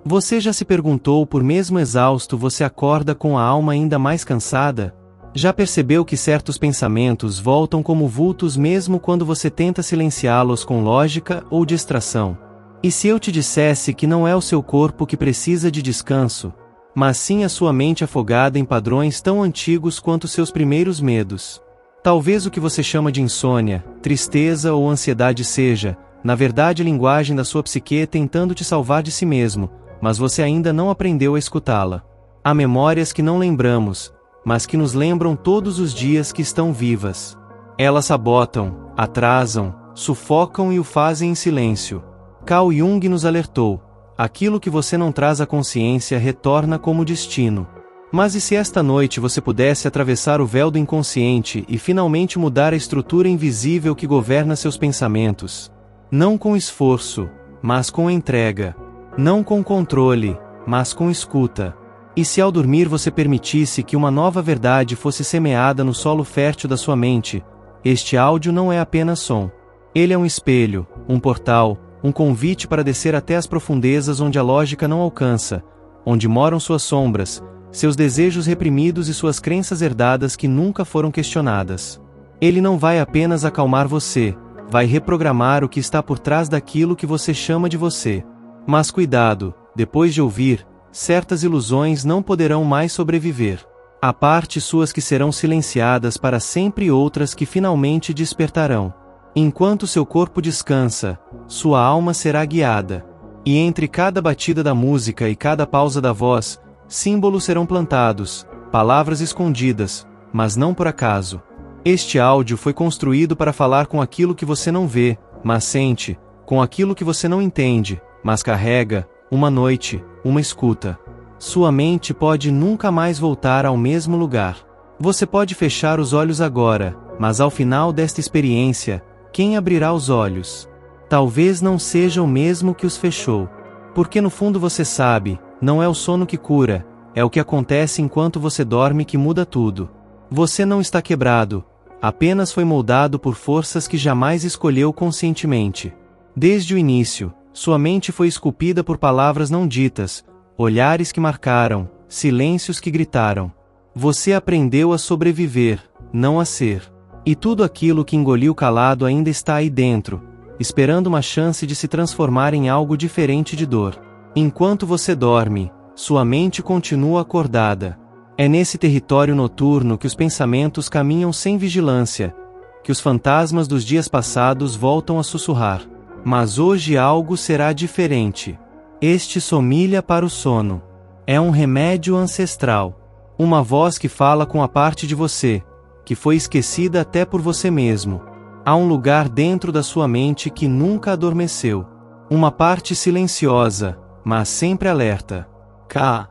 Você já se perguntou por mesmo exausto você acorda com a alma ainda mais cansada? Já percebeu que certos pensamentos voltam como vultos mesmo quando você tenta silenciá-los com lógica ou distração? E se eu te dissesse que não é o seu corpo que precisa de descanso, mas sim a sua mente afogada em padrões tão antigos quanto seus primeiros medos? Talvez o que você chama de insônia, tristeza ou ansiedade seja, na verdade, a linguagem da sua psique tentando te salvar de si mesmo, mas você ainda não aprendeu a escutá-la. Há memórias que não lembramos, mas que nos lembram todos os dias que estão vivas. Elas sabotam, atrasam, sufocam e o fazem em silêncio. Carl Jung nos alertou: aquilo que você não traz à consciência retorna como destino. Mas e se esta noite você pudesse atravessar o véu do inconsciente e finalmente mudar a estrutura invisível que governa seus pensamentos? Não com esforço, mas com entrega. Não com controle, mas com escuta. E se ao dormir você permitisse que uma nova verdade fosse semeada no solo fértil da sua mente? Este áudio não é apenas som. Ele é um espelho, um portal, um convite para descer até as profundezas onde a lógica não alcança, onde moram suas sombras, seus desejos reprimidos e suas crenças herdadas que nunca foram questionadas. Ele não vai apenas acalmar você, vai reprogramar o que está por trás daquilo que você chama de você. Mas cuidado, depois de ouvir, certas ilusões não poderão mais sobreviver. Há partes suas que serão silenciadas para sempre e outras que finalmente despertarão. Enquanto seu corpo descansa, sua alma será guiada. E entre cada batida da música e cada pausa da voz, símbolos serão plantados, palavras escondidas, mas não por acaso. Este áudio foi construído para falar com aquilo que você não vê, mas sente, com aquilo que você não entende, mas carrega, uma noite, uma escuta. Sua mente pode nunca mais voltar ao mesmo lugar. Você pode fechar os olhos agora, mas ao final desta experiência, quem abrirá os olhos? Talvez não seja o mesmo que os fechou. Porque no fundo você sabe, não é o sono que cura, é o que acontece enquanto você dorme que muda tudo. Você não está quebrado, apenas foi moldado por forças que jamais escolheu conscientemente. Desde o início, sua mente foi esculpida por palavras não ditas, olhares que marcaram, silêncios que gritaram. Você aprendeu a sobreviver, não a ser. E tudo aquilo que engoliu calado ainda está aí dentro, esperando uma chance de se transformar em algo diferente de dor. Enquanto você dorme, sua mente continua acordada. É nesse território noturno que os pensamentos caminham sem vigilância, que os fantasmas dos dias passados voltam a sussurrar. Mas hoje algo será diferente. Este somilha para o sono. É um remédio ancestral. Uma voz que fala com a parte de você, que foi esquecida até por você mesmo. Há um lugar dentro da sua mente que nunca adormeceu. Uma parte silenciosa, mas sempre alerta. Carl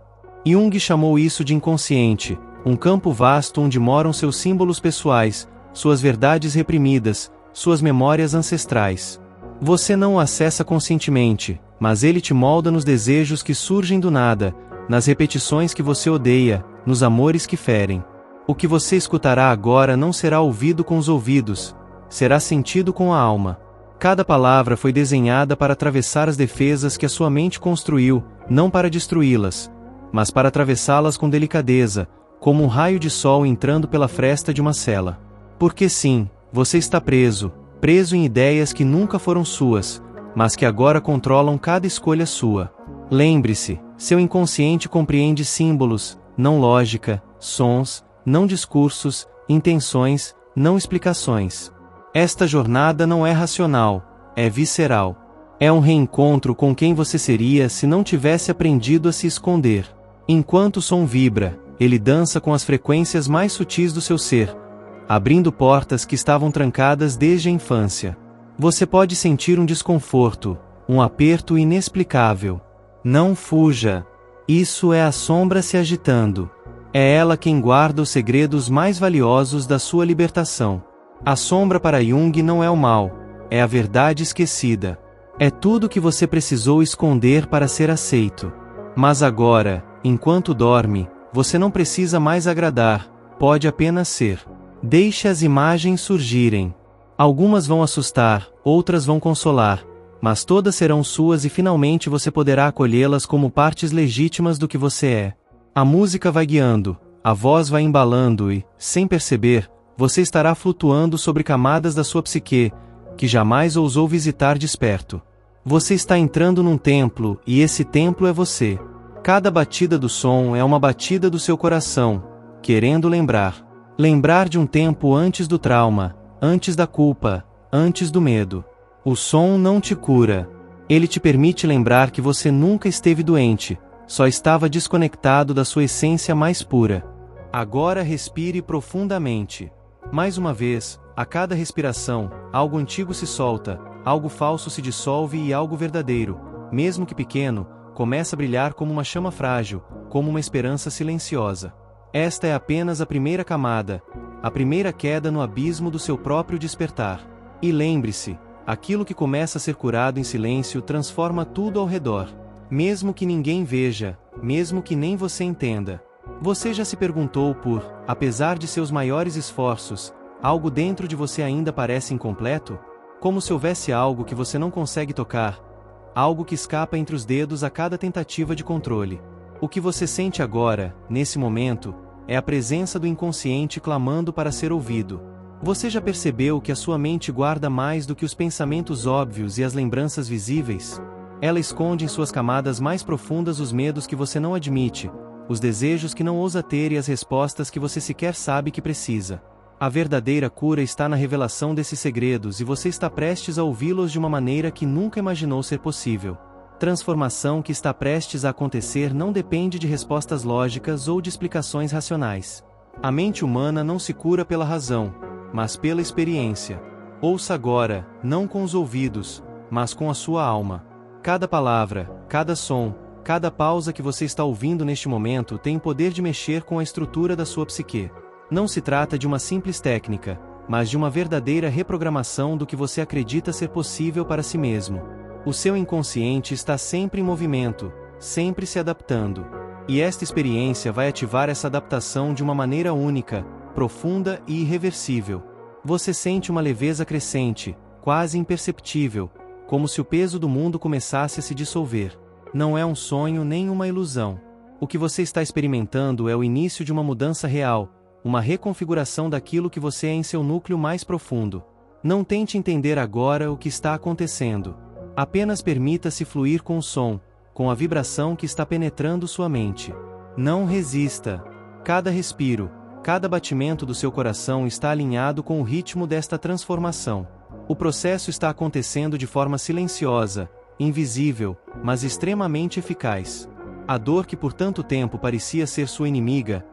Jung chamou isso de inconsciente, um campo vasto onde moram seus símbolos pessoais, suas verdades reprimidas, suas memórias ancestrais. Você não o acessa conscientemente, mas ele te molda nos desejos que surgem do nada, nas repetições que você odeia, nos amores que ferem. O que você escutará agora não será ouvido com os ouvidos, será sentido com a alma. Cada palavra foi desenhada para atravessar as defesas que a sua mente construiu, não para destruí-las, mas para atravessá-las com delicadeza, como um raio de sol entrando pela fresta de uma cela. Porque sim, você está preso em ideias que nunca foram suas, mas que agora controlam cada escolha sua. Lembre-se, seu inconsciente compreende símbolos, não lógica, sons, não discursos, intenções, não explicações. Esta jornada não é racional, é visceral. É um reencontro com quem você seria se não tivesse aprendido a se esconder. Enquanto o som vibra, ele dança com as frequências mais sutis do seu ser, abrindo portas que estavam trancadas desde a infância. Você pode sentir um desconforto, um aperto inexplicável. Não fuja. Isso é a sombra se agitando. É ela quem guarda os segredos mais valiosos da sua libertação. A sombra para Jung não é o mal, é a verdade esquecida. É tudo que você precisou esconder para ser aceito. Mas agora, enquanto dorme, você não precisa mais agradar, pode apenas ser. Deixe as imagens surgirem. Algumas vão assustar, outras vão consolar, mas todas serão suas e finalmente você poderá acolhê-las como partes legítimas do que você é. A música vai guiando, a voz vai embalando e, sem perceber, você estará flutuando sobre camadas da sua psique, que jamais ousou visitar desperto. Você está entrando num templo, e esse templo é você. Cada batida do som é uma batida do seu coração, querendo lembrar. Lembrar de um tempo antes do trauma, antes da culpa, antes do medo. O som não te cura. Ele te permite lembrar que você nunca esteve doente, só estava desconectado da sua essência mais pura. Agora respire profundamente. Mais uma vez, a cada respiração, algo antigo se solta, algo falso se dissolve e algo verdadeiro, mesmo que pequeno, começa a brilhar como uma chama frágil, como uma esperança silenciosa. Esta é apenas a primeira camada, a primeira queda no abismo do seu próprio despertar. E lembre-se, aquilo que começa a ser curado em silêncio transforma tudo ao redor. Mesmo que ninguém veja, mesmo que nem você entenda. Você já se perguntou por, apesar de seus maiores esforços, algo dentro de você ainda parece incompleto? Como se houvesse algo que você não consegue tocar, algo que escapa entre os dedos a cada tentativa de controle. O que você sente agora, nesse momento, é a presença do inconsciente clamando para ser ouvido. Você já percebeu que a sua mente guarda mais do que os pensamentos óbvios e as lembranças visíveis? Ela esconde em suas camadas mais profundas os medos que você não admite, os desejos que não ousa ter e as respostas que você sequer sabe que precisa. A verdadeira cura está na revelação desses segredos e você está prestes a ouvi-los de uma maneira que nunca imaginou ser possível. Transformação que está prestes a acontecer não depende de respostas lógicas ou de explicações racionais. A mente humana não se cura pela razão, mas pela experiência. Ouça agora, não com os ouvidos, mas com a sua alma. Cada palavra, cada som, cada pausa que você está ouvindo neste momento tem o poder de mexer com a estrutura da sua psique. Não se trata de uma simples técnica, mas de uma verdadeira reprogramação do que você acredita ser possível para si mesmo. O seu inconsciente está sempre em movimento, sempre se adaptando. E esta experiência vai ativar essa adaptação de uma maneira única, profunda e irreversível. Você sente uma leveza crescente, quase imperceptível, como se o peso do mundo começasse a se dissolver. Não é um sonho nem uma ilusão. O que você está experimentando é o início de uma mudança real, uma reconfiguração daquilo que você é em seu núcleo mais profundo. Não tente entender agora o que está acontecendo. Apenas permita-se fluir com o som, com a vibração que está penetrando sua mente. Não resista. Cada respiro, cada batimento do seu coração está alinhado com o ritmo desta transformação. O processo está acontecendo de forma silenciosa, invisível, mas extremamente eficaz. A dor que por tanto tempo parecia ser sua inimiga,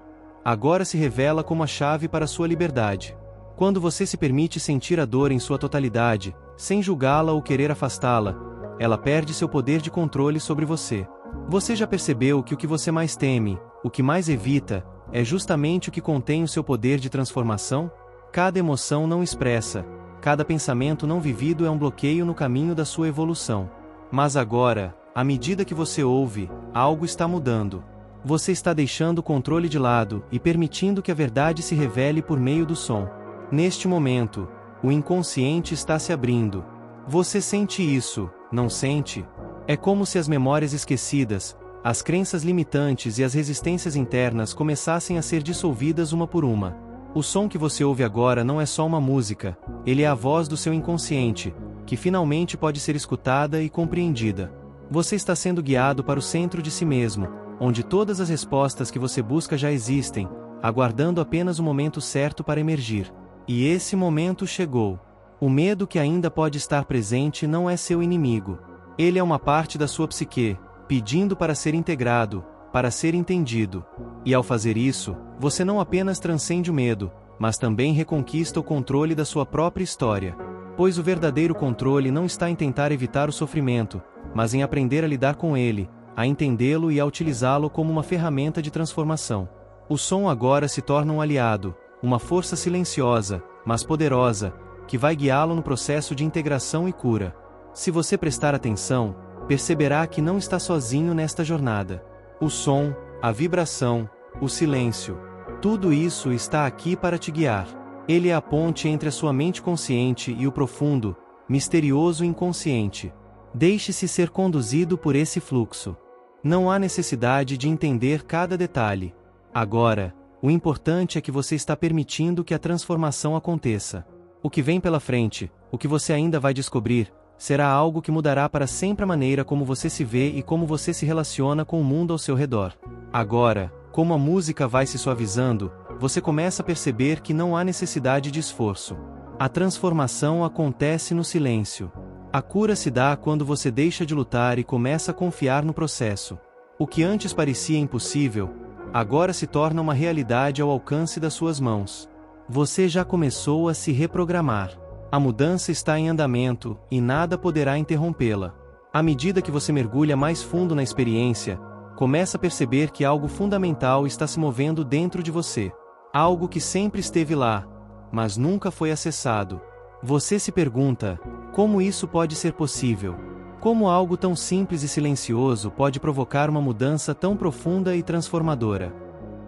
agora se revela como a chave para sua liberdade. Quando você se permite sentir a dor em sua totalidade, sem julgá-la ou querer afastá-la, ela perde seu poder de controle sobre você. Você já percebeu que o que você mais teme, o que mais evita, é justamente o que contém o seu poder de transformação? Cada emoção não expressa, cada pensamento não vivido é um bloqueio no caminho da sua evolução. Mas agora, à medida que você ouve, algo está mudando. Você está deixando o controle de lado e permitindo que a verdade se revele por meio do som. Neste momento, o inconsciente está se abrindo. Você sente isso, não sente? É como se as memórias esquecidas, as crenças limitantes e as resistências internas começassem a ser dissolvidas uma por uma. O som que você ouve agora não é só uma música, ele é a voz do seu inconsciente, que finalmente pode ser escutada e compreendida. Você está sendo guiado para o centro de si mesmo, onde todas as respostas que você busca já existem, aguardando apenas o momento certo para emergir. E esse momento chegou. O medo que ainda pode estar presente não é seu inimigo. Ele é uma parte da sua psique, pedindo para ser integrado, para ser entendido. E ao fazer isso, você não apenas transcende o medo, mas também reconquista o controle da sua própria história. Pois o verdadeiro controle não está em tentar evitar o sofrimento, mas em aprender a lidar com ele, a entendê-lo e a utilizá-lo como uma ferramenta de transformação. O som agora se torna um aliado, uma força silenciosa, mas poderosa, que vai guiá-lo no processo de integração e cura. Se você prestar atenção, perceberá que não está sozinho nesta jornada. O som, a vibração, o silêncio, tudo isso está aqui para te guiar. Ele é a ponte entre a sua mente consciente e o profundo, misterioso inconsciente. Deixe-se ser conduzido por esse fluxo. Não há necessidade de entender cada detalhe. Agora, o importante é que você está permitindo que a transformação aconteça. O que vem pela frente, o que você ainda vai descobrir, será algo que mudará para sempre a maneira como você se vê e como você se relaciona com o mundo ao seu redor. Agora, como a música vai se suavizando, você começa a perceber que não há necessidade de esforço. A transformação acontece no silêncio. A cura se dá quando você deixa de lutar e começa a confiar no processo. O que antes parecia impossível, agora se torna uma realidade ao alcance das suas mãos. Você já começou a se reprogramar. A mudança está em andamento, e nada poderá interrompê-la. À medida que você mergulha mais fundo na experiência, começa a perceber que algo fundamental está se movendo dentro de você. Algo que sempre esteve lá, mas nunca foi acessado. Você se pergunta, como isso pode ser possível? Como algo tão simples e silencioso pode provocar uma mudança tão profunda e transformadora?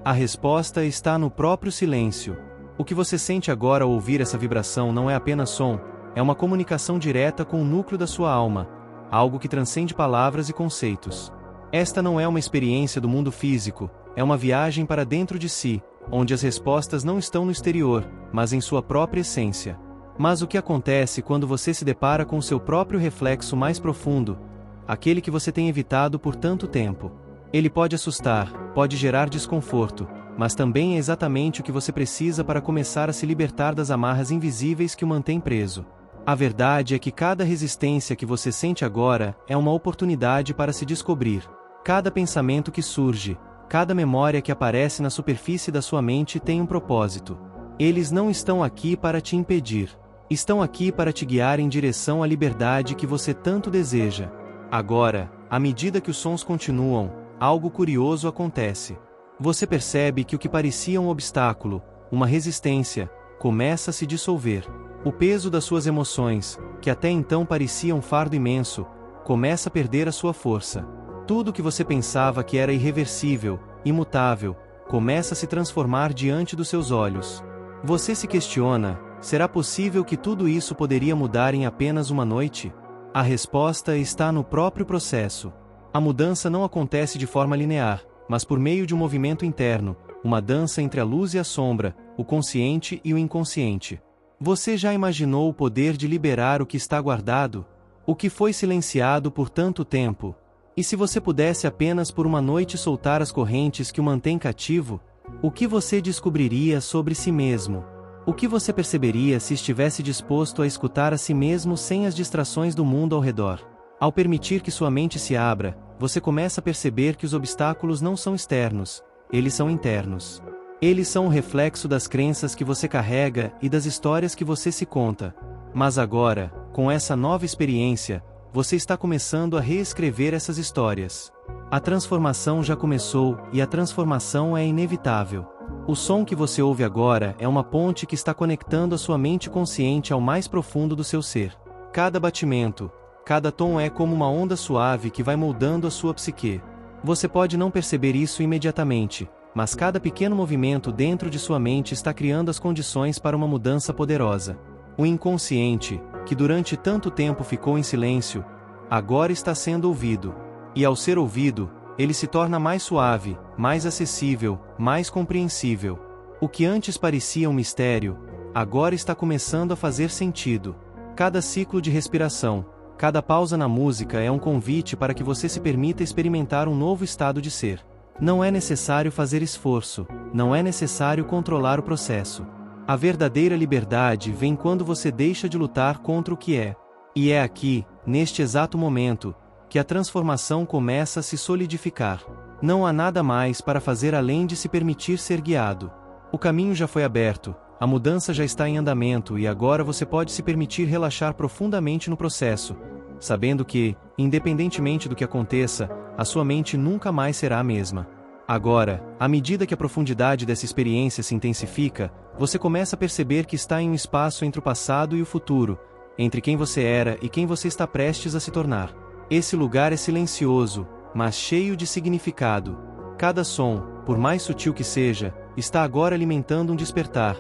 A resposta está no próprio silêncio. O que você sente agora ao ouvir essa vibração não é apenas som, é uma comunicação direta com o núcleo da sua alma, algo que transcende palavras e conceitos. Esta não é uma experiência do mundo físico, é uma viagem para dentro de si, onde as respostas não estão no exterior, mas em sua própria essência. Mas o que acontece quando você se depara com o seu próprio reflexo mais profundo, aquele que você tem evitado por tanto tempo? Ele pode assustar, pode gerar desconforto, mas também é exatamente o que você precisa para começar a se libertar das amarras invisíveis que o mantêm preso. A verdade é que cada resistência que você sente agora é uma oportunidade para se descobrir. Cada pensamento que surge, cada memória que aparece na superfície da sua mente tem um propósito. Eles não estão aqui para te impedir. Estão aqui para te guiar em direção à liberdade que você tanto deseja. Agora, à medida que os sons continuam, algo curioso acontece. Você percebe que o que parecia um obstáculo, uma resistência, começa a se dissolver. O peso das suas emoções, que até então parecia um fardo imenso, começa a perder a sua força. Tudo que você pensava que era irreversível, imutável, começa a se transformar diante dos seus olhos. Você se questiona, será possível que tudo isso poderia mudar em apenas uma noite? A resposta está no próprio processo. A mudança não acontece de forma linear, mas por meio de um movimento interno, uma dança entre a luz e a sombra, o consciente e o inconsciente. Você já imaginou o poder de liberar o que está guardado? O que foi silenciado por tanto tempo? E se você pudesse apenas por uma noite soltar as correntes que o mantêm cativo? O que você descobriria sobre si mesmo? O que você perceberia se estivesse disposto a escutar a si mesmo sem as distrações do mundo ao redor? Ao permitir que sua mente se abra, você começa a perceber que os obstáculos não são externos, eles são internos. Eles são o reflexo das crenças que você carrega e das histórias que você se conta. Mas agora, com essa nova experiência, você está começando a reescrever essas histórias. A transformação já começou e a transformação é inevitável. O som que você ouve agora é uma ponte que está conectando a sua mente consciente ao mais profundo do seu ser. Cada batimento, cada tom é como uma onda suave que vai moldando a sua psique. Você pode não perceber isso imediatamente, mas cada pequeno movimento dentro de sua mente está criando as condições para uma mudança poderosa. O inconsciente, que durante tanto tempo ficou em silêncio, agora está sendo ouvido. E ao ser ouvido, ele se torna mais suave, mais acessível, mais compreensível. O que antes parecia um mistério, agora está começando a fazer sentido. Cada ciclo de respiração, cada pausa na música é um convite para que você se permita experimentar um novo estado de ser. Não é necessário fazer esforço, não é necessário controlar o processo. A verdadeira liberdade vem quando você deixa de lutar contra o que é. E é aqui, neste exato momento, que a transformação começa a se solidificar. Não há nada mais para fazer além de se permitir ser guiado. O caminho já foi aberto, a mudança já está em andamento e agora você pode se permitir relaxar profundamente no processo, sabendo que, independentemente do que aconteça, a sua mente nunca mais será a mesma. Agora, à medida que a profundidade dessa experiência se intensifica, você começa a perceber que está em um espaço entre o passado e o futuro, entre quem você era e quem você está prestes a se tornar. Esse lugar é silencioso, mas cheio de significado. Cada som, por mais sutil que seja, está agora alimentando um despertar,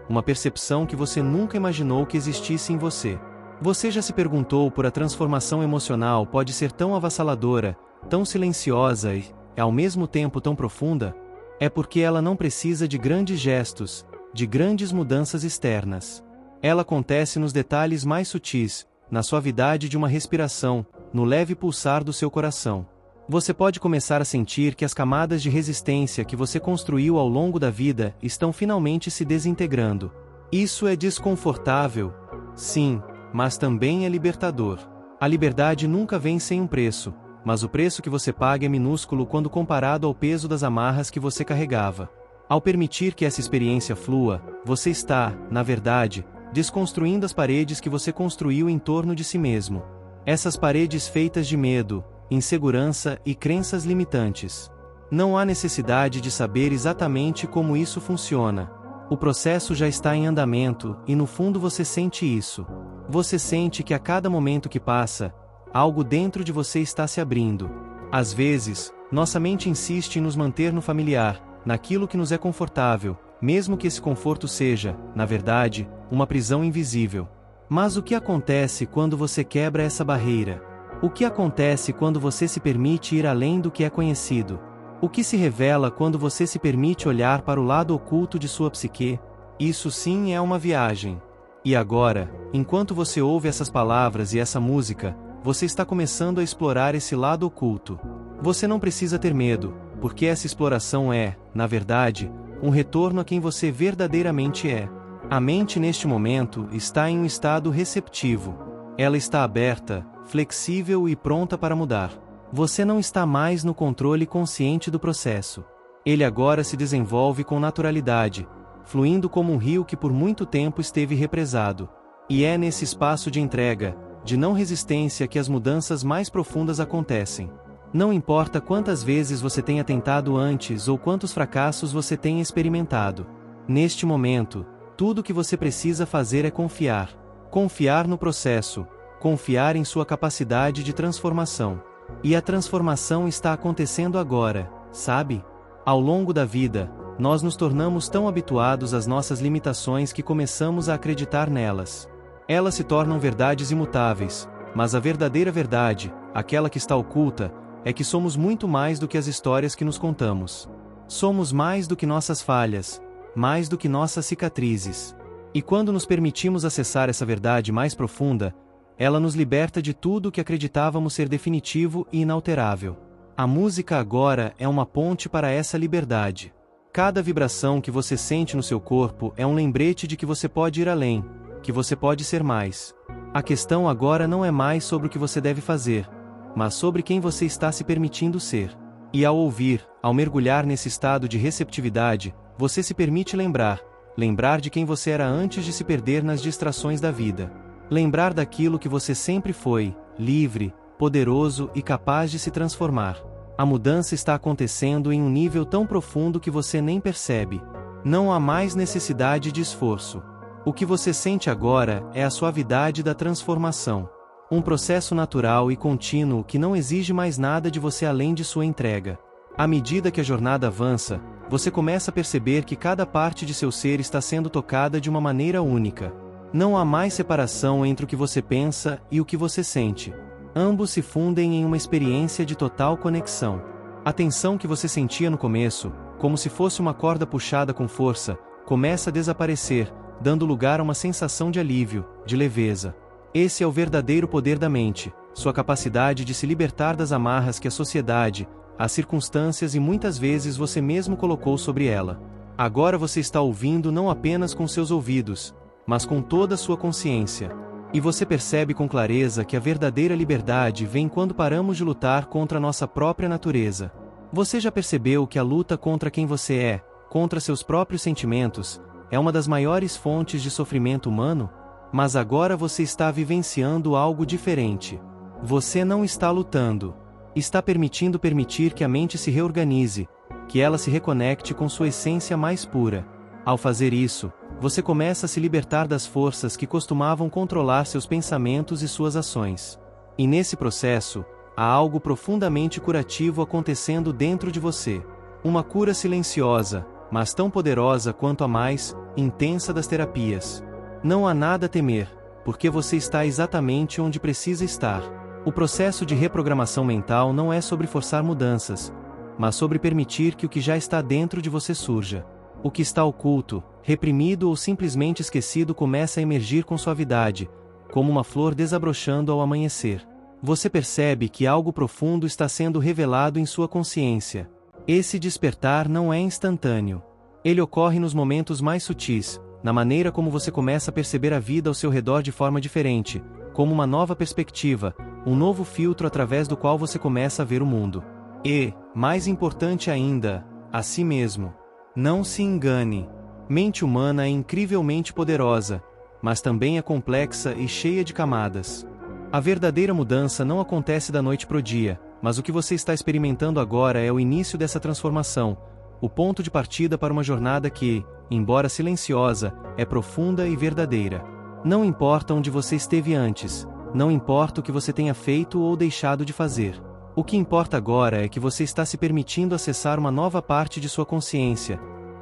uma percepção que você nunca imaginou que existisse em você. Você já se perguntou por a transformação emocional pode ser tão avassaladora, tão silenciosa e, ao mesmo tempo tão profunda? É porque ela não precisa de grandes gestos, de grandes mudanças externas. Ela acontece nos detalhes mais sutis, na suavidade de uma respiração, no leve pulsar do seu coração. Você pode começar a sentir que as camadas de resistência que você construiu ao longo da vida estão finalmente se desintegrando. Isso é desconfortável, sim, mas também é libertador. A liberdade nunca vem sem um preço, mas o preço que você paga é minúsculo quando comparado ao peso das amarras que você carregava. Ao permitir que essa experiência flua, você está, na verdade, desconstruindo as paredes que você construiu em torno de si mesmo. Essas paredes feitas de medo, insegurança e crenças limitantes. Não há necessidade de saber exatamente como isso funciona. O processo já está em andamento e no fundo você sente isso. Você sente que a cada momento que passa, algo dentro de você está se abrindo. Às vezes, nossa mente insiste em nos manter no familiar, naquilo que nos é confortável, mesmo que esse conforto seja, na verdade, uma prisão invisível. Mas o que acontece quando você quebra essa barreira? O que acontece quando você se permite ir além do que é conhecido? O que se revela quando você se permite olhar para o lado oculto de sua psique? Isso sim é uma viagem. E agora, enquanto você ouve essas palavras e essa música, você está começando a explorar esse lado oculto. Você não precisa ter medo, porque essa exploração é, na verdade, um retorno a quem você verdadeiramente é. A mente neste momento está em um estado receptivo. Ela está aberta, flexível e pronta para mudar. Você não está mais no controle consciente do processo. Ele agora se desenvolve com naturalidade, fluindo como um rio que por muito tempo esteve represado. E é nesse espaço de entrega, de não resistência que as mudanças mais profundas acontecem. Não importa quantas vezes você tenha tentado antes ou quantos fracassos você tenha experimentado. Neste momento, tudo o que você precisa fazer é confiar. Confiar no processo, confiar em sua capacidade de transformação. E a transformação está acontecendo agora, sabe? Ao longo da vida, nós nos tornamos tão habituados às nossas limitações que começamos a acreditar nelas. Elas se tornam verdades imutáveis, mas a verdadeira verdade, aquela que está oculta, é que somos muito mais do que as histórias que nos contamos. Somos mais do que nossas falhas, mais do que nossas cicatrizes. E quando nos permitimos acessar essa verdade mais profunda, ela nos liberta de tudo o que acreditávamos ser definitivo e inalterável. A música agora é uma ponte para essa liberdade. Cada vibração que você sente no seu corpo é um lembrete de que você pode ir além, que você pode ser mais. A questão agora não é mais sobre o que você deve fazer, mas sobre quem você está se permitindo ser. E ao ouvir, ao mergulhar nesse estado de receptividade, você se permite lembrar de quem você era antes de se perder nas distrações da vida. Lembrar daquilo que você sempre foi, livre, poderoso e capaz de se transformar. A mudança está acontecendo em um nível tão profundo que você nem percebe. Não há mais necessidade de esforço. O que você sente agora é a suavidade da transformação. Um processo natural e contínuo que não exige mais nada de você além de sua entrega. À medida que a jornada avança, você começa a perceber que cada parte de seu ser está sendo tocada de uma maneira única. Não há mais separação entre o que você pensa e o que você sente. Ambos se fundem em uma experiência de total conexão. A tensão que você sentia no começo, como se fosse uma corda puxada com força, começa a desaparecer, dando lugar a uma sensação de alívio, de leveza. Esse é o verdadeiro poder da mente, sua capacidade de se libertar das amarras que a sociedade, as circunstâncias e muitas vezes você mesmo colocou sobre ela. Agora você está ouvindo não apenas com seus ouvidos, mas com toda a sua consciência. E você percebe com clareza que a verdadeira liberdade vem quando paramos de lutar contra a nossa própria natureza. Você já percebeu que a luta contra quem você é, contra seus próprios sentimentos, é uma das maiores fontes de sofrimento humano? Mas agora você está vivenciando algo diferente. Você não está lutando. Está permitir que a mente se reorganize, que ela se reconecte com sua essência mais pura. Ao fazer isso, você começa a se libertar das forças que costumavam controlar seus pensamentos e suas ações. E nesse processo, há algo profundamente curativo acontecendo dentro de você. Uma cura silenciosa, mas tão poderosa quanto a mais intensa das terapias. Não há nada a temer. porque você está exatamente onde precisa estar. O processo de reprogramação mental não é sobre forçar mudanças, mas sobre permitir que o que já está dentro de você surja. O que está oculto, reprimido ou simplesmente esquecido começa a emergir com suavidade, como uma flor desabrochando ao amanhecer. Você percebe que algo profundo está sendo revelado em sua consciência. Esse despertar não é instantâneo. Ele ocorre nos momentos mais sutis, na maneira como você começa a perceber a vida ao seu redor de forma diferente, como uma nova perspectiva, um novo filtro através do qual você começa a ver o mundo. E, mais importante ainda, a si mesmo. Não se engane. Mente humana é incrivelmente poderosa, mas também é complexa e cheia de camadas. A verdadeira mudança não acontece da noite pro dia, mas o que você está experimentando agora é o início dessa transformação, o ponto de partida para uma jornada que, embora silenciosa, é profunda e verdadeira. Não importa onde você esteve antes, não importa o que você tenha feito ou deixado de fazer. O que importa agora é que você está se permitindo acessar uma nova parte de sua consciência,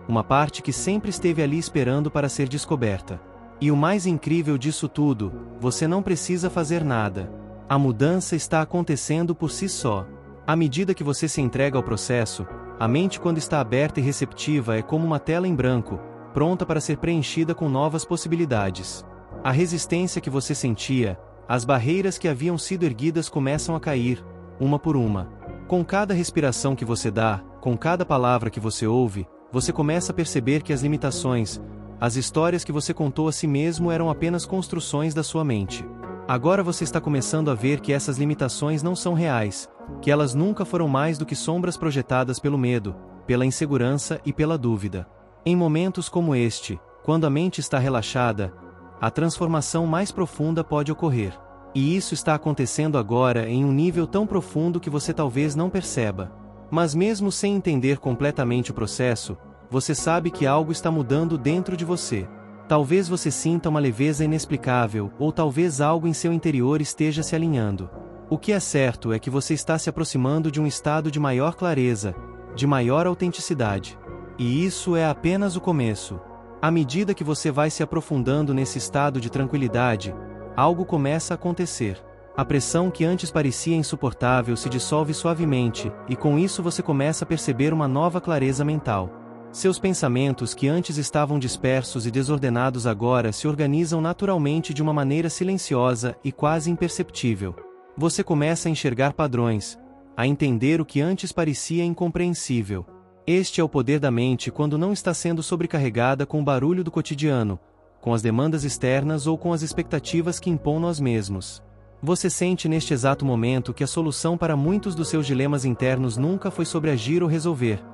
uma parte que sempre esteve ali esperando para ser descoberta. E o mais incrível disso tudo, você não precisa fazer nada. A mudança está acontecendo por si só. À medida que você se entrega ao processo, a mente, quando está aberta e receptiva, é como uma tela em branco, pronta para ser preenchida com novas possibilidades. A resistência que você sentia, as barreiras que haviam sido erguidas começam a cair, uma por uma. Com cada respiração que você dá, com cada palavra que você ouve, você começa a perceber que as limitações, as histórias que você contou a si mesmo eram apenas construções da sua mente. Agora você está começando a ver que essas limitações não são reais, que elas nunca foram mais do que sombras projetadas pelo medo, pela insegurança e pela dúvida. Em momentos como este, quando a mente está relaxada, a transformação mais profunda pode ocorrer. E isso está acontecendo agora em um nível tão profundo que você talvez não perceba. Mas mesmo sem entender completamente o processo, você sabe que algo está mudando dentro de você. Talvez você sinta uma leveza inexplicável, ou talvez algo em seu interior esteja se alinhando. O que é certo é que você está se aproximando de um estado de maior clareza, de maior autenticidade. E isso é apenas o começo. À medida que você vai se aprofundando nesse estado de tranquilidade, algo começa a acontecer. A pressão que antes parecia insuportável se dissolve suavemente, e com isso você começa a perceber uma nova clareza mental. Seus pensamentos que antes estavam dispersos e desordenados agora se organizam naturalmente de uma maneira silenciosa e quase imperceptível. Você começa a enxergar padrões, a entender o que antes parecia incompreensível. Este é o poder da mente quando não está sendo sobrecarregada com o barulho do cotidiano, com as demandas externas ou com as expectativas que impõe nós mesmos. Você sente neste exato momento que a solução para muitos dos seus dilemas internos nunca foi sobre agir ou resolver,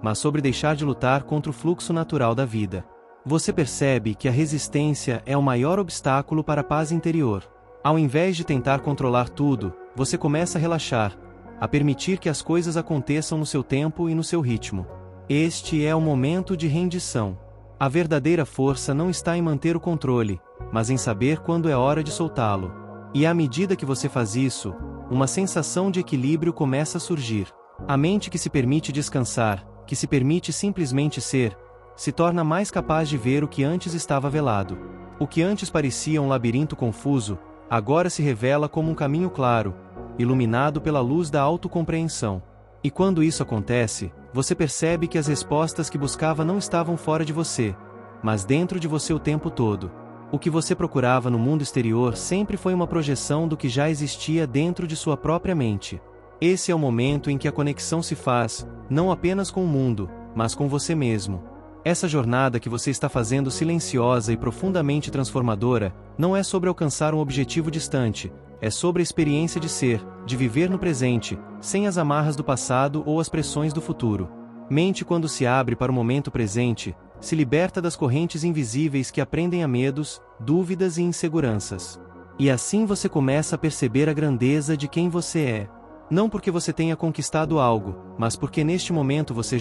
mas sobre deixar de lutar contra o fluxo natural da vida. Você percebe que a resistência é o maior obstáculo para a paz interior. Ao invés de tentar controlar tudo, você começa a relaxar, a permitir que as coisas aconteçam no seu tempo e no seu ritmo. Este é o momento de rendição. A verdadeira força não está em manter o controle, mas em saber quando é hora de soltá-lo. E à medida que você faz isso, uma sensação de equilíbrio começa a surgir. A mente que se permite descansar, que se permite simplesmente ser, se torna mais capaz de ver o que antes estava velado. O que antes parecia um labirinto confuso, agora se revela como um caminho claro, iluminado pela luz da autocompreensão. E quando isso acontece, você percebe que as respostas que buscava não estavam fora de você, mas dentro de você o tempo todo. O que você procurava no mundo exterior sempre foi uma projeção do que já existia dentro de sua própria mente. Esse é o momento em que a conexão se faz, não apenas com o mundo, mas com você mesmo. Essa jornada que você está fazendo silenciosa e profundamente transformadora, não é sobre alcançar um objetivo distante, é sobre a experiência de ser, de viver no presente, sem as amarras do passado ou as pressões do futuro. Mente, quando se abre para o momento presente, se liberta das correntes invisíveis que a prendem a medos, dúvidas e inseguranças. E assim você começa a perceber a grandeza de quem você é. Não porque você tenha conquistado algo, mas porque neste momento você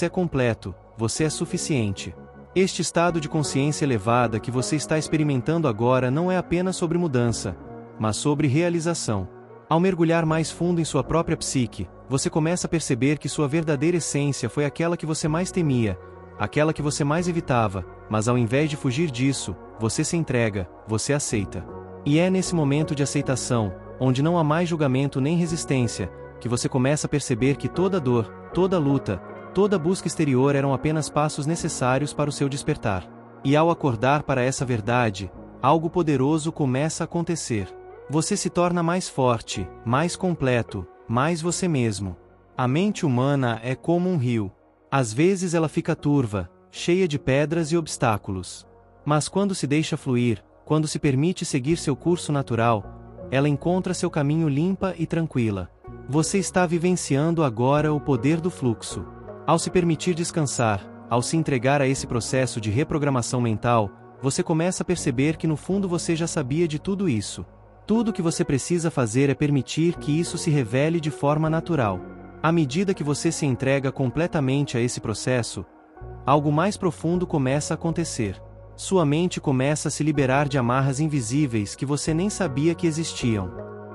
é completo, você é suficiente. Este estado de consciência elevada que você está experimentando agora não é apenas sobre mudança, mas sobre realização. Ao mergulhar mais fundo em sua própria psique, você começa a perceber que sua verdadeira essência foi aquela que você mais temia, aquela que você mais evitava, mas ao invés de fugir disso, você se entrega, você aceita. E é nesse momento de aceitação, onde não há mais julgamento nem resistência, que você começa a perceber que toda dor, toda luta, toda busca exterior eram apenas passos necessários para o seu despertar. E ao acordar para essa verdade, algo poderoso começa a acontecer. Você se torna mais forte, mais completo, mais você mesmo. A mente humana é como um rio. Às vezes ela fica turva, cheia de pedras e obstáculos. Mas quando se deixa fluir, quando se permite seguir seu curso natural, ela encontra seu caminho limpa e tranquila. Você está vivenciando agora o poder do fluxo. Ao se permitir descansar, ao se entregar a esse processo de reprogramação mental, você começa a perceber que no fundo você já sabia de tudo isso. Tudo o que você precisa fazer é permitir que isso se revele de forma natural. À medida que você se entrega completamente a esse processo, algo mais profundo começa a acontecer. Sua mente começa a se liberar de amarras invisíveis que você nem sabia que existiam.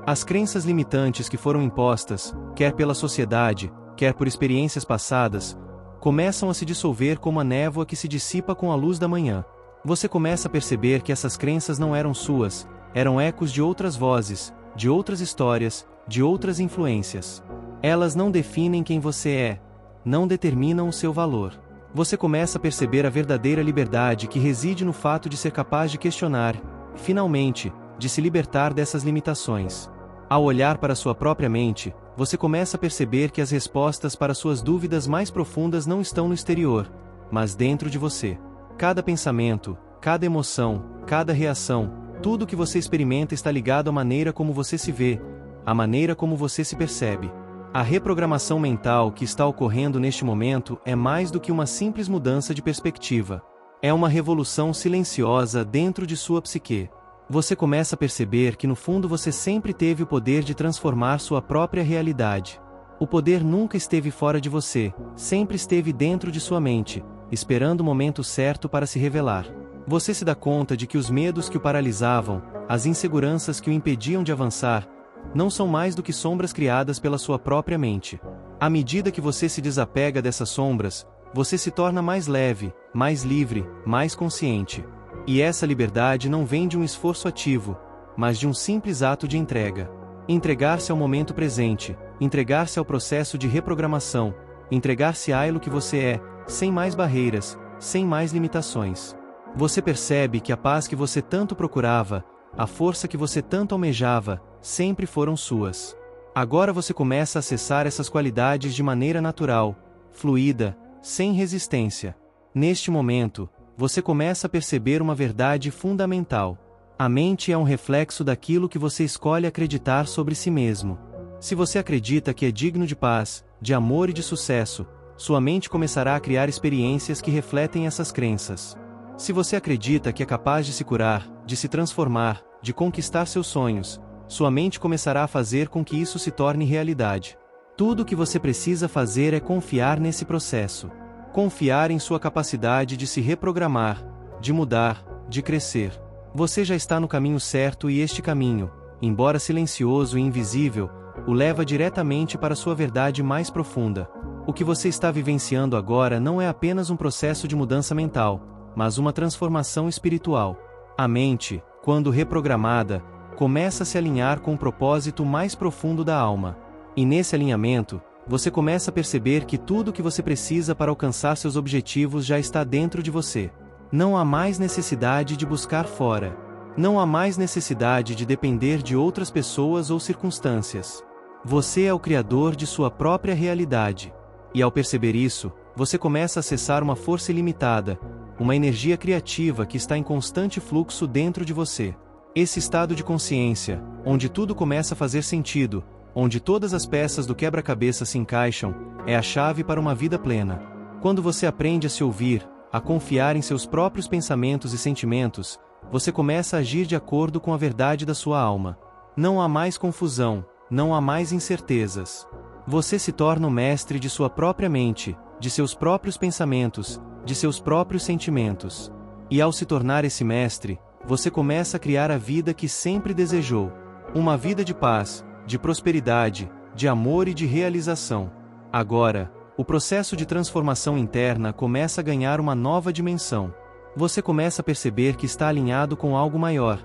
As crenças limitantes que foram impostas, quer pela sociedade, quer por experiências passadas, começam a se dissolver como a névoa que se dissipa com a luz da manhã. Você começa a perceber que essas crenças não eram suas, eram ecos de outras vozes, de outras histórias, de outras influências. Elas não definem quem você é, não determinam o seu valor. Você começa a perceber a verdadeira liberdade que reside no fato de ser capaz de questionar, finalmente, de se libertar dessas limitações. Ao olhar para sua própria mente, você começa a perceber que as respostas para suas dúvidas mais profundas não estão no exterior, mas dentro de você. Cada pensamento, cada emoção, cada reação, tudo o que você experimenta está ligado à maneira como você se vê, à maneira como você se percebe. A reprogramação mental que está ocorrendo neste momento é mais do que uma simples mudança de perspectiva. É uma revolução silenciosa dentro de sua psique. Você começa a perceber que no fundo você sempre teve o poder de transformar sua própria realidade. O poder nunca esteve fora de você, sempre esteve dentro de sua mente, esperando o momento certo para se revelar. Você se dá conta de que os medos que o paralisavam, as inseguranças que o impediam de avançar, não são mais do que sombras criadas pela sua própria mente. À medida que você se desapega dessas sombras, você se torna mais leve, mais livre, mais consciente. E essa liberdade não vem de um esforço ativo, mas de um simples ato de entrega. Entregar-se ao momento presente, entregar-se ao processo de reprogramação, entregar-se àquilo que você é, sem mais barreiras, sem mais limitações. Você percebe que a paz que você tanto procurava, a força que você tanto almejava, sempre foram suas. Agora você começa a acessar essas qualidades de maneira natural, fluida, sem resistência. Neste momento, você começa a perceber uma verdade fundamental. A mente é um reflexo daquilo que você escolhe acreditar sobre si mesmo. Se você acredita que é digno de paz, de amor e de sucesso, sua mente começará a criar experiências que refletem essas crenças. Se você acredita que é capaz de se curar, de se transformar, de conquistar seus sonhos, sua mente começará a fazer com que isso se torne realidade. Tudo o que você precisa fazer é confiar nesse processo. Confiar em sua capacidade de se reprogramar, de mudar, de crescer. Você já está no caminho certo e este caminho, embora silencioso e invisível, o leva diretamente para sua verdade mais profunda. O que você está vivenciando agora não é apenas um processo de mudança mental, mas uma transformação espiritual. A mente, quando reprogramada, começa a se alinhar com o propósito mais profundo da alma. E nesse alinhamento, você começa a perceber que tudo o que você precisa para alcançar seus objetivos já está dentro de você. Não há mais necessidade de buscar fora. Não há mais necessidade de depender de outras pessoas ou circunstâncias. Você é o criador de sua própria realidade. E ao perceber isso, você começa a acessar uma força ilimitada, uma energia criativa que está em constante fluxo dentro de você. Esse estado de consciência, onde tudo começa a fazer sentido, onde todas as peças do quebra-cabeça se encaixam, é a chave para uma vida plena. Quando você aprende a se ouvir, a confiar em seus próprios pensamentos e sentimentos, você começa a agir de acordo com a verdade da sua alma. Não há mais confusão, não há mais incertezas. Você se torna o mestre de sua própria mente, de seus próprios pensamentos, de seus próprios sentimentos. E ao se tornar esse mestre, você começa a criar a vida que sempre desejou. Uma vida de paz, de prosperidade, de amor e de realização. Agora, O processo de transformação interna começa a ganhar uma nova dimensão. Você começa a perceber que está alinhado com algo maior,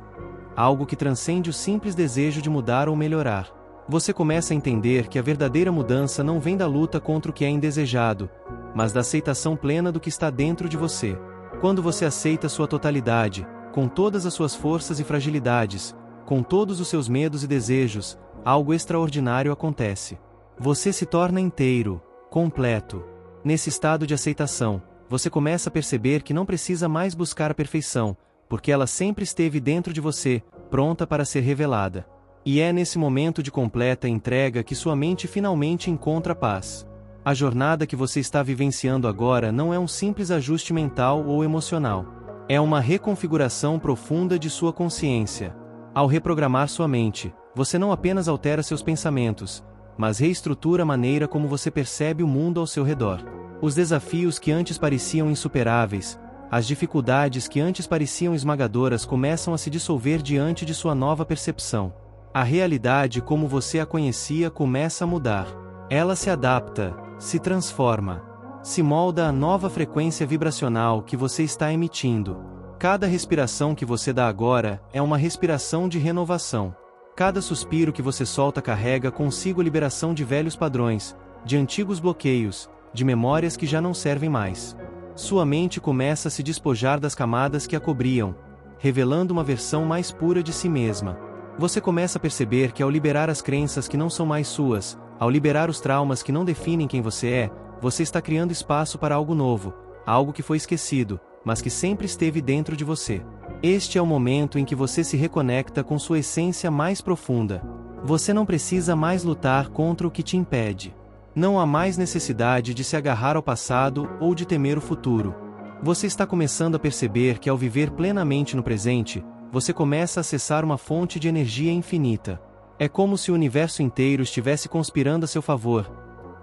algo que transcende o simples desejo de mudar ou melhorar. Você começa a entender que a verdadeira mudança não vem da luta contra o que é indesejado, mas da aceitação plena do que está dentro de você. Quando você aceita sua totalidade, com todas as suas forças e fragilidades, com todos os seus medos e desejos, algo extraordinário acontece. Você se torna inteiro, completo. Nesse estado de aceitação, você começa a perceber que não precisa mais buscar a perfeição, porque ela sempre esteve dentro de você, pronta para ser revelada. E é nesse momento de completa entrega que sua mente finalmente encontra paz. A jornada que você está vivenciando agora não é um simples ajuste mental ou emocional. É uma reconfiguração profunda de sua consciência. Ao reprogramar sua mente, você não apenas altera seus pensamentos, mas reestrutura a maneira como você percebe o mundo ao seu redor. Os desafios que antes pareciam insuperáveis, as dificuldades que antes pareciam esmagadoras começam a se dissolver diante de sua nova percepção. A realidade como você a conhecia começa a mudar. Ela se adapta, se transforma, se molda à nova frequência vibracional que você está emitindo. Cada respiração que você dá agora é uma respiração de renovação. Cada suspiro que você solta carrega consigo a liberação de velhos padrões, de antigos bloqueios, de memórias que já não servem mais. Sua mente começa a se despojar das camadas que a cobriam, revelando uma versão mais pura de si mesma. Você começa a perceber que ao liberar as crenças que não são mais suas, ao liberar os traumas que não definem quem você é, você está criando espaço para algo novo, algo que foi esquecido, mas que sempre esteve dentro de você. Este é o momento em que você se reconecta com sua essência mais profunda. Você não precisa mais lutar contra o que te impede. Não há mais necessidade de se agarrar ao passado ou de temer o futuro. Você está começando a perceber que ao viver plenamente no presente, você começa a acessar uma fonte de energia infinita. É como se o universo inteiro estivesse conspirando a seu favor,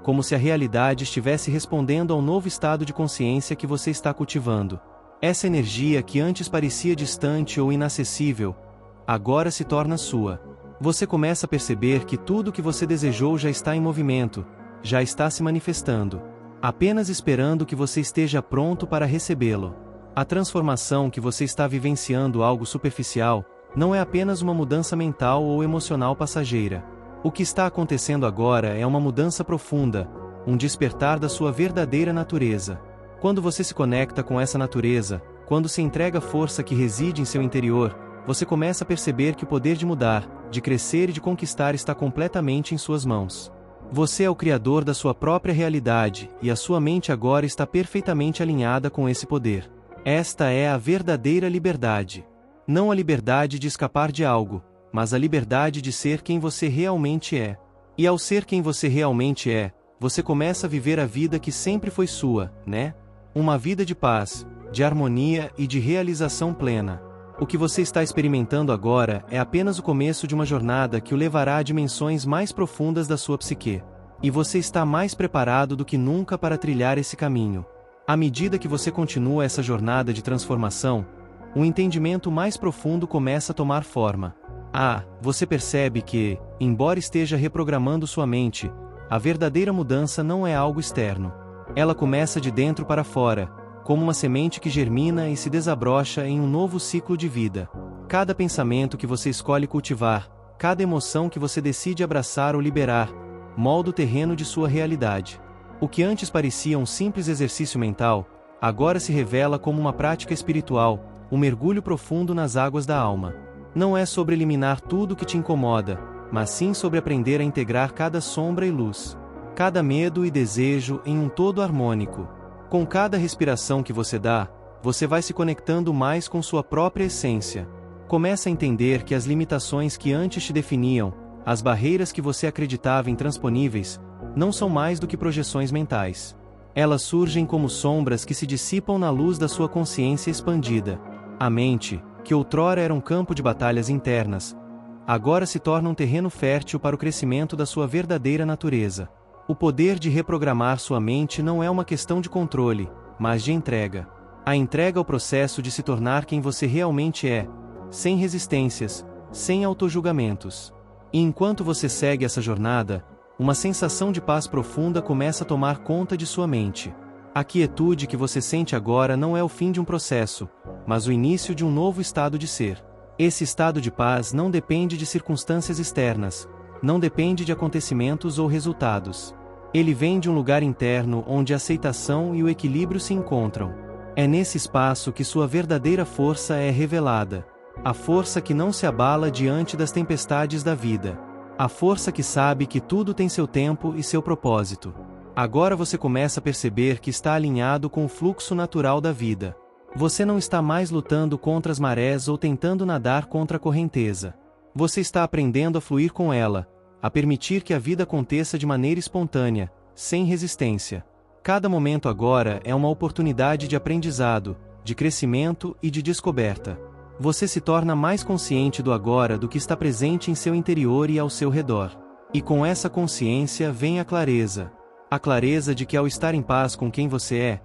como se a realidade estivesse respondendo ao novo estado de consciência que você está cultivando. Essa energia que antes parecia distante ou inacessível, agora se torna sua. Você começa a perceber que tudo o que você desejou já está em movimento, já está se manifestando, apenas esperando que você esteja pronto para recebê-lo. A transformação que você está vivenciando, algo superficial, não é apenas uma mudança mental ou emocional passageira. O que está acontecendo agora é uma mudança profunda, um despertar da sua verdadeira natureza. Quando você se conecta com essa natureza, quando se entrega a força que reside em seu interior, você começa a perceber que o poder de mudar, de crescer e de conquistar está completamente em suas mãos. Você é o criador da sua própria realidade, e a sua mente agora está perfeitamente alinhada com esse poder. Esta é a verdadeira liberdade. Não a liberdade de escapar de algo, mas a liberdade de ser quem você realmente é. E ao ser quem você realmente é, você começa a viver a vida que sempre foi sua, né? Uma vida de paz, de harmonia e de realização plena. O que você está experimentando agora é apenas o começo de uma jornada que o levará a dimensões mais profundas da sua psique. E você está mais preparado do que nunca para trilhar esse caminho. À medida que você continua essa jornada de transformação, um entendimento mais profundo começa a tomar forma. Você percebe que, embora esteja reprogramando sua mente, a verdadeira mudança não é algo externo. Ela começa de dentro para fora, como uma semente que germina e se desabrocha em um novo ciclo de vida. Cada pensamento que você escolhe cultivar, cada emoção que você decide abraçar ou liberar, molda o terreno de sua realidade. O que antes parecia um simples exercício mental, agora se revela como uma prática espiritual, um mergulho profundo nas águas da alma. Não é sobre eliminar tudo que te incomoda, mas sim sobre aprender a integrar cada sombra e luz, cada medo e desejo em um todo harmônico. Com cada respiração que você dá, você vai se conectando mais com sua própria essência. Começa a entender que as limitações que antes te definiam, as barreiras que você acreditava intransponíveis, não são mais do que projeções mentais. Elas surgem como sombras que se dissipam na luz da sua consciência expandida. A mente, que outrora era um campo de batalhas internas, agora se torna um terreno fértil para o crescimento da sua verdadeira natureza. O poder de reprogramar sua mente não é uma questão de controle, mas de entrega. A entrega ao processo de se tornar quem você realmente é, sem resistências, sem autojulgamentos. E enquanto você segue essa jornada, Uma sensação de paz profunda começa a tomar conta de sua mente. A quietude que você sente agora não é o fim de um processo, mas o início de um novo estado de ser. Esse estado de paz não depende de circunstâncias externas, não depende de acontecimentos ou resultados. Ele vem de um lugar interno onde a aceitação e o equilíbrio se encontram. É nesse espaço que sua verdadeira força é revelada. A força que não se abala diante das tempestades da vida. A força que sabe que tudo tem seu tempo e seu propósito. Agora você começa a perceber que está alinhado com o fluxo natural da vida. Você não está mais lutando contra as marés ou tentando nadar contra a correnteza. Você está aprendendo a fluir com ela, a permitir que a vida aconteça de maneira espontânea, sem resistência. Cada momento agora é uma oportunidade de aprendizado, de crescimento e de descoberta. Você se torna mais consciente do agora do que está presente em seu interior e ao seu redor. E com essa consciência vem a clareza. A clareza de que ao estar em paz com quem você é,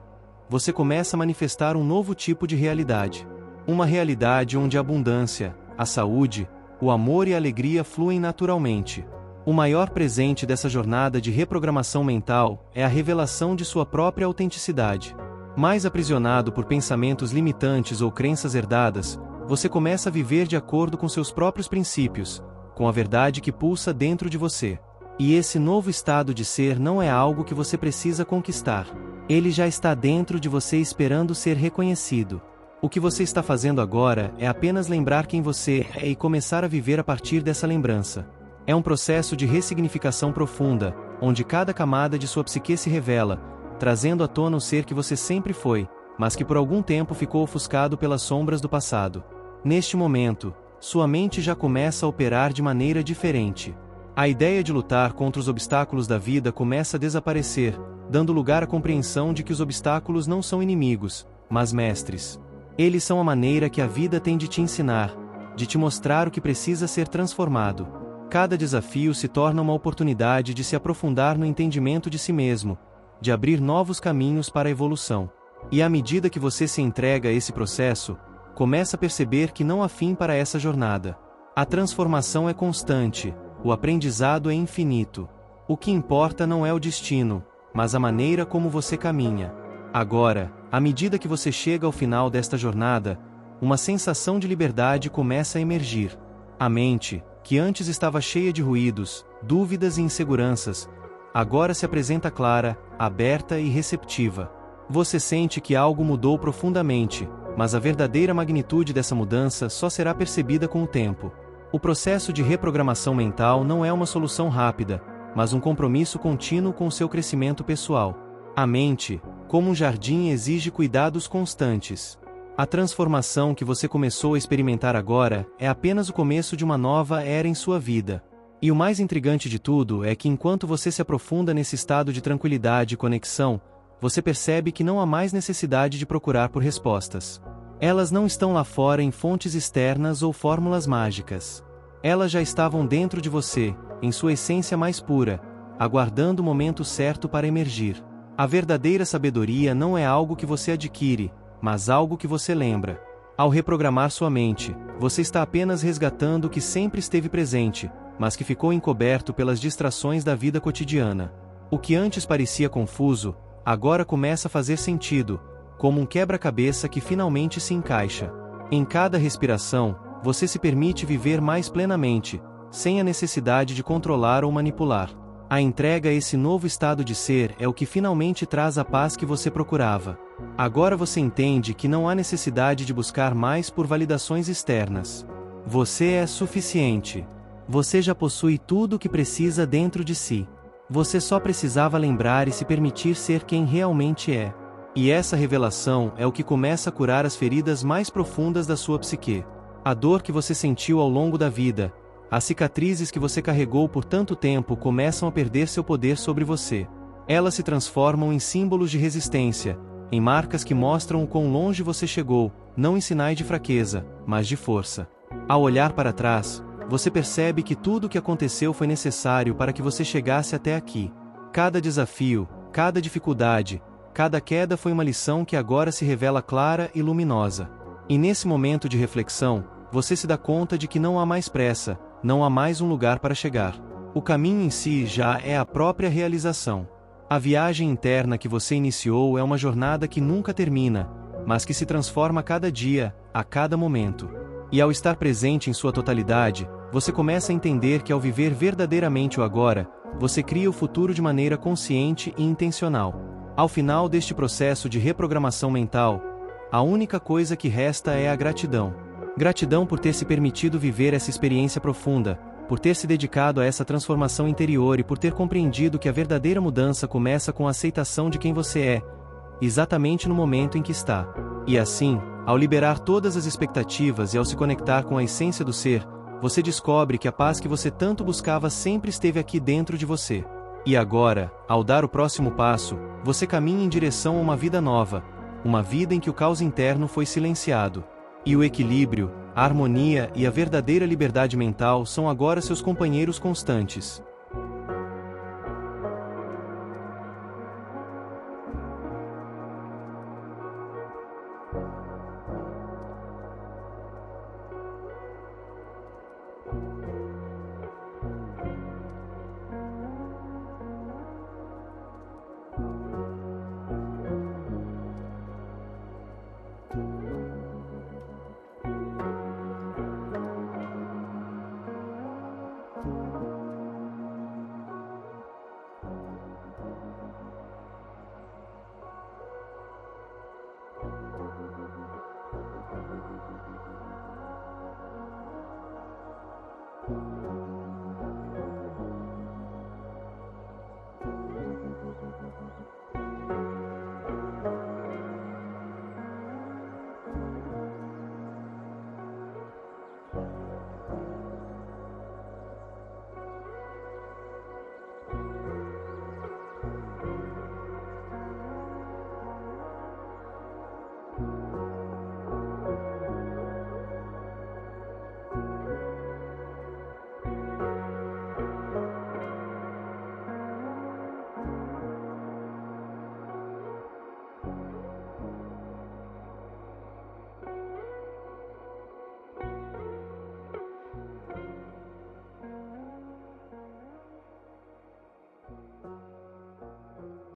você começa a manifestar um novo tipo de realidade. Uma realidade onde a abundância, a saúde, o amor e a alegria fluem naturalmente. O maior presente dessa jornada de reprogramação mental é a revelação de sua própria autenticidade. Mais aprisionado por pensamentos limitantes ou crenças herdadas, você começa a viver de acordo com seus próprios princípios, com a verdade que pulsa dentro de você. E esse novo estado de ser não é algo que você precisa conquistar. Ele já está dentro de você esperando ser reconhecido. O que você está fazendo agora é apenas lembrar quem você é e começar a viver a partir dessa lembrança. É um processo de ressignificação profunda, onde cada camada de sua psique se revela, trazendo à tona o ser que você sempre foi, mas que por algum tempo ficou ofuscado pelas sombras do passado. Neste momento, sua mente já começa a operar de maneira diferente. A ideia de lutar contra os obstáculos da vida começa a desaparecer, dando lugar à compreensão de que os obstáculos não são inimigos, mas mestres. Eles são a maneira que a vida tem de te ensinar, de te mostrar o que precisa ser transformado. Cada desafio se torna uma oportunidade de se aprofundar no entendimento de si mesmo, de abrir novos caminhos para a evolução. E à medida que você se entrega a esse processo, começa a perceber que não há fim para essa jornada. A transformação é constante, o aprendizado é infinito. O que importa não é o destino, mas a maneira como você caminha. Agora, à medida que você chega ao final desta jornada, uma sensação de liberdade começa a emergir. A mente, que antes estava cheia de ruídos, dúvidas e inseguranças, agora se apresenta clara, aberta e receptiva. Você sente que algo mudou profundamente, mas a verdadeira magnitude dessa mudança só será percebida com o tempo. O processo de reprogramação mental não é uma solução rápida, mas um compromisso contínuo com o seu crescimento pessoal. A mente, como um jardim, exige cuidados constantes. A transformação que você começou a experimentar agora é apenas o começo de uma nova era em sua vida. E o mais intrigante de tudo é que enquanto você se aprofunda nesse estado de tranquilidade e conexão, você percebe que não há mais necessidade de procurar por respostas. Elas não estão lá fora em fontes externas ou fórmulas mágicas. Elas já estavam dentro de você, em sua essência mais pura, aguardando o momento certo para emergir. A verdadeira sabedoria não é algo que você adquire, mas algo que você lembra. Ao reprogramar sua mente, você está apenas resgatando o que sempre esteve presente, mas que ficou encoberto pelas distrações da vida cotidiana. O que antes parecia confuso, agora começa a fazer sentido, como um quebra-cabeça que finalmente se encaixa. Em cada respiração, você se permite viver mais plenamente, sem a necessidade de controlar ou manipular. A entrega a esse novo estado de ser é o que finalmente traz a paz que você procurava. Agora você entende que não há necessidade de buscar mais por validações externas. Você é suficiente. Você já possui tudo o que precisa dentro de si. Você só precisava lembrar e se permitir ser quem realmente é. E essa revelação é o que começa a curar as feridas mais profundas da sua psique. A dor que você sentiu ao longo da vida, as cicatrizes que você carregou por tanto tempo começam a perder seu poder sobre você. Elas se transformam em símbolos de resistência, em marcas que mostram o quão longe você chegou, não em sinais de fraqueza, mas de força. Ao olhar para trás, você percebe que tudo o que aconteceu foi necessário para que você chegasse até aqui. Cada desafio, cada dificuldade, cada queda foi uma lição que agora se revela clara e luminosa. E nesse momento de reflexão, você se dá conta de que não há mais pressa, não há mais um lugar para chegar. O caminho em si já é a própria realização. A viagem interna que você iniciou é uma jornada que nunca termina, mas que se transforma a cada dia, a cada momento. E ao estar presente em sua totalidade, você começa a entender que ao viver verdadeiramente o agora, você cria o futuro de maneira consciente e intencional. Ao final deste processo de reprogramação mental, a única coisa que resta é a gratidão. Gratidão por ter se permitido viver essa experiência profunda, por ter se dedicado a essa transformação interior e por ter compreendido que a verdadeira mudança começa com a aceitação de quem você é, exatamente no momento em que está. E assim, ao liberar todas as expectativas e ao se conectar com a essência do ser, você descobre que a paz que você tanto buscava sempre esteve aqui dentro de você. E agora, ao dar o próximo passo, você caminha em direção a uma vida nova, uma vida em que o caos interno foi silenciado. E o equilíbrio, a harmonia e a verdadeira liberdade mental são agora seus companheiros constantes.